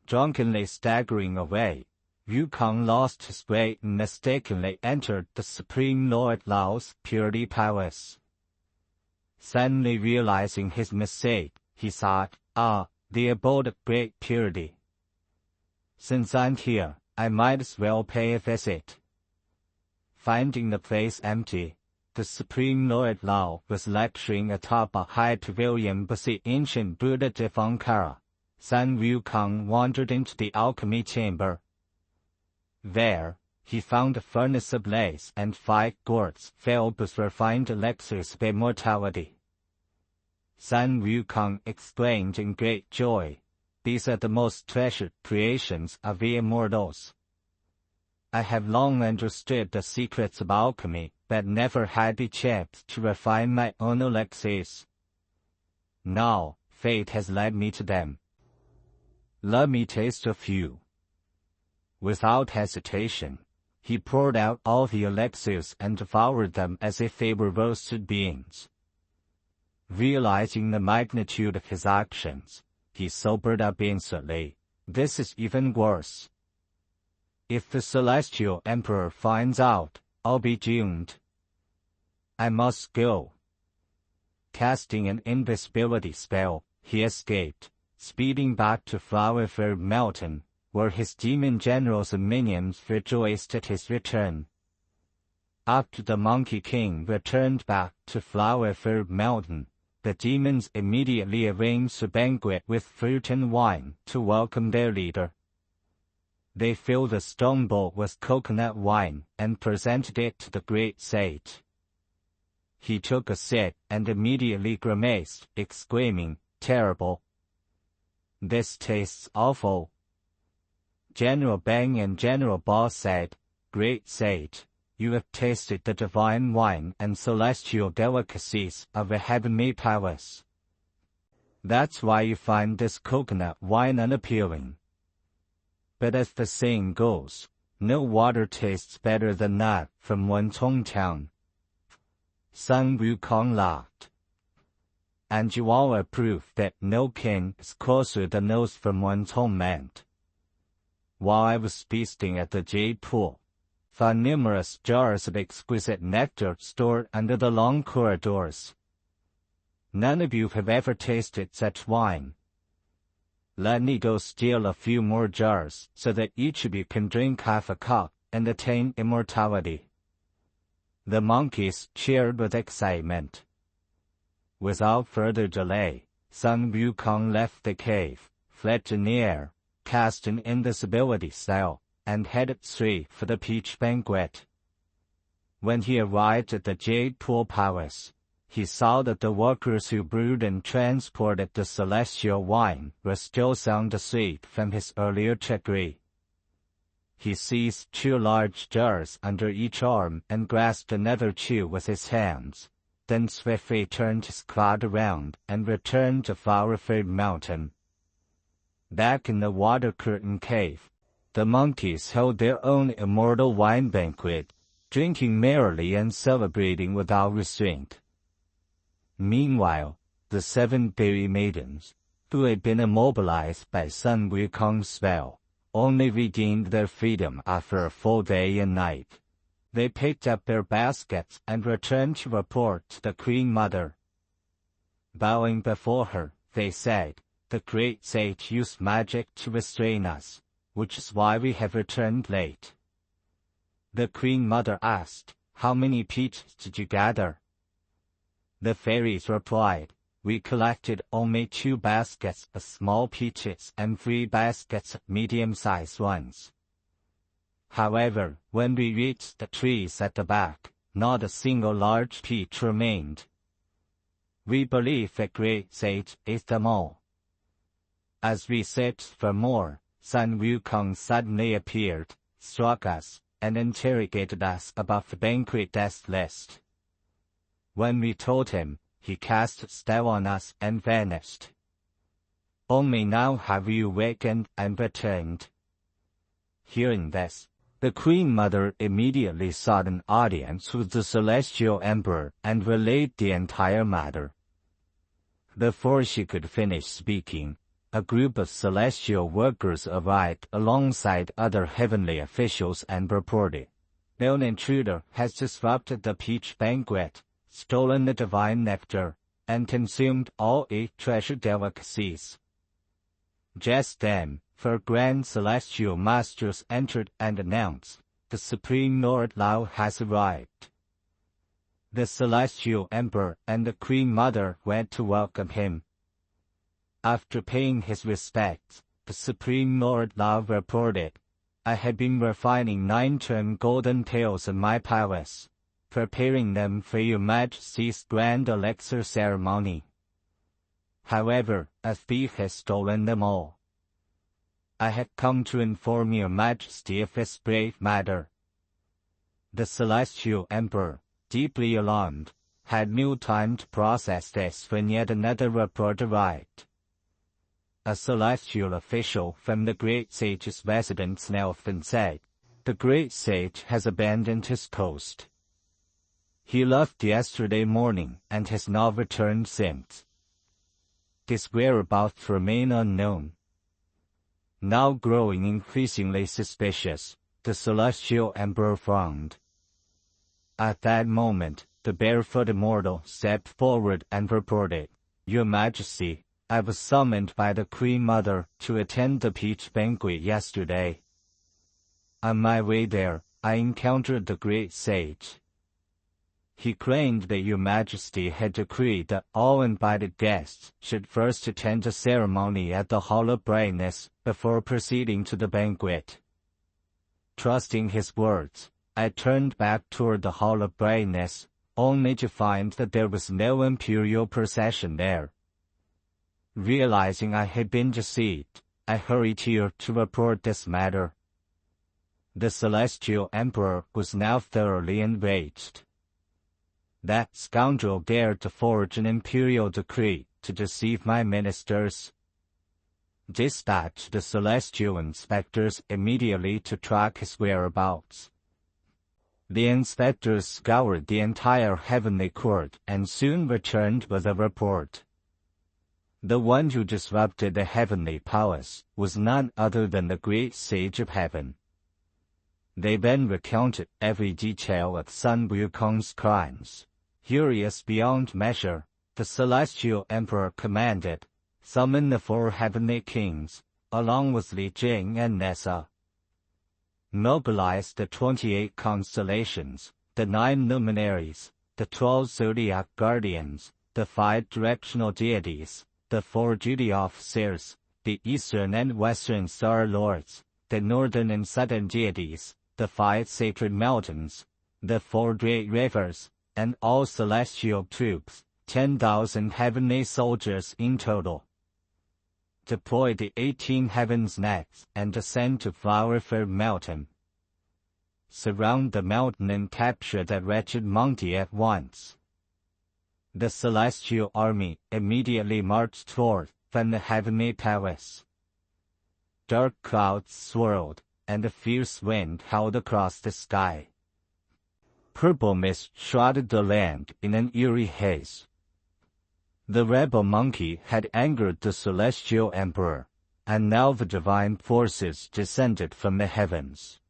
Drunkenly staggering away, Wukong lost his way and mistakenly entered the Supreme Lord Lao's purity palace. Suddenly realizing his mistake, he thought, the abode of great purity. Since I'm here, I might as well pay a visit. Finding the place empty, the Supreme Lord Lao was lecturing atop a high pavilion beside ancient Buddha Divankara. Sun Wukong wandered into the alchemy chamber. There, he found a furnace ablaze and 5 gourds filled with refined elixirs of immortality. Sun Wukong exclaimed in great joy, "These are the most treasured creations of the immortals. I have long understood the secrets of alchemy, but never had the chance to refine my own elixirs. Now, fate has led me to them. Let me taste a few." Without hesitation, he poured out all the elixirs and devoured them as if they were roasted beans. Realizing the magnitude of his actions, he sobered up instantly. This is even worse. If the Celestial Emperor finds out, I'll be doomed. I must go. Casting an invisibility spell, he escaped, speeding back to Flower-Filled Mountain, where his demon generals and minions rejoiced at his return. After the Monkey King returned back to Flower-Filled Mountain, the demons immediately arranged a banquet with fruit and wine to welcome their leader. They filled a stone bowl with coconut wine and presented it to the great sage. He took a sip and immediately grimaced, exclaiming, "Terrible. This tastes awful." General Bang and General Ba said, "Great sage, you have tasted the divine wine and celestial delicacies of a heavenly palace. That's why you find this coconut wine unappealing. But as the saying goes, no water tastes better than that from Wentong town." Sun Wukong laughed. "And you all are proof that no king is closer than those from Wentong meant." While I was feasting at the Jade Pool, found numerous jars of exquisite nectar stored under the long corridors. None of you have ever tasted such wine. Let me go steal a few more jars so that each of you can drink half a cup and attain immortality. The monkeys cheered with excitement. Without further delay, Sun Wukong left the cave, fled in the air, cast an invisibility spell, and headed straight for the peach banquet. When he arrived at the Jade Pool Palace, he saw that the workers who brewed and transported the celestial wine were still sound asleep from his earlier trickery. He seized 2 large jars under each arm and grasped another 2 with his hands, then swiftly turned his cloud around and returned to Flower-Filled Mountain. Back in the Water Curtain Cave, the monkeys held their own immortal wine banquet, drinking merrily and celebrating without restraint. Meanwhile, the 7 fairy maidens, who had been immobilized by Sun Wukong's spell, only regained their freedom after a full day and night. They picked up their baskets and returned to report to the Queen Mother. Bowing before her, they said, "The great sage used magic to restrain us, which is why we have returned late." The Queen Mother asked, "How many peaches did you gather?" The fairies replied, "We collected only 2 baskets of small peaches and 3 baskets of medium-sized ones. However, when we reached the trees at the back, not a single large peach remained. We believe the great sage ate them all." As we searched for more, Sun Wukong suddenly appeared, struck us, and interrogated us about the banquet guest list. When we told him, he cast a spell on us and vanished. Only now have you awakened and returned. Hearing this, the Queen Mother immediately sought an audience with the Celestial Emperor and relayed the entire matter. Before she could finish speaking, a group of celestial workers arrived alongside other heavenly officials and reported, "An intruder has disrupted the peach banquet, stolen the divine nectar, and consumed all 8 treasured delicacies." Just then, 4 grand celestial masters entered and announced, "The Supreme Lord Lao has arrived." The celestial emperor and the queen mother went to welcome him. After paying his respects, the Supreme Lord Lao reported, "I had been refining 9 golden pails in my palace, preparing them for your Majesty's grand elixir ceremony. However, a thief has stolen them all. I had come to inform your Majesty of this brave matter." The celestial emperor, deeply alarmed, had no time to process this when yet another report arrived. A celestial official from the great sage's residence in Elfin said, "The great sage has abandoned his post. He left yesterday morning and has not returned since. His whereabouts remain unknown." Now growing increasingly suspicious, the celestial emperor frowned. At that moment, the barefoot immortal stepped forward and reported, "Your Majesty, I was summoned by the Queen Mother to attend the peach banquet yesterday. On my way there, I encountered the great sage. He claimed that your Majesty had decreed that all invited guests should first attend a ceremony at the Hall of Brightness before proceeding to the banquet. Trusting his words, I turned back toward the Hall of Brightness, only to find that there was no imperial procession there. Realizing I had been deceived, I hurried here to report this matter." The celestial emperor was now thoroughly enraged. That scoundrel dared to forge an imperial decree to deceive my ministers. Dispatch the celestial inspectors immediately to track his whereabouts. The inspectors scoured the entire heavenly court and soon returned with a report. The one who disrupted the heavenly palace was none other than the great sage of heaven. They then recounted every detail of Sun Wukong's crimes. Furious beyond measure, the celestial emperor commanded, "Summon the 4 heavenly kings, along with Li Jing and Nezha. Mobilize the 28 constellations, the 9 luminaries, the 12 zodiac guardians, the 5 directional deities, the 4 duty officers, the eastern and western star lords, the northern and southern deities, the 5 sacred mountains, the 4 great rivers, and all celestial troops, 10,000 heavenly soldiers in total. Deploy the 18 heavens nets and ascend to Flower-filled Mountain. Surround the mountain and capture that wretched monkey at once." The celestial army immediately marched forth from the heavenly palace. Dark clouds swirled, and a fierce wind howled across the sky. Purple mist shrouded the land in an eerie haze. The rebel monkey had angered the celestial emperor, and now the divine forces descended from the heavens.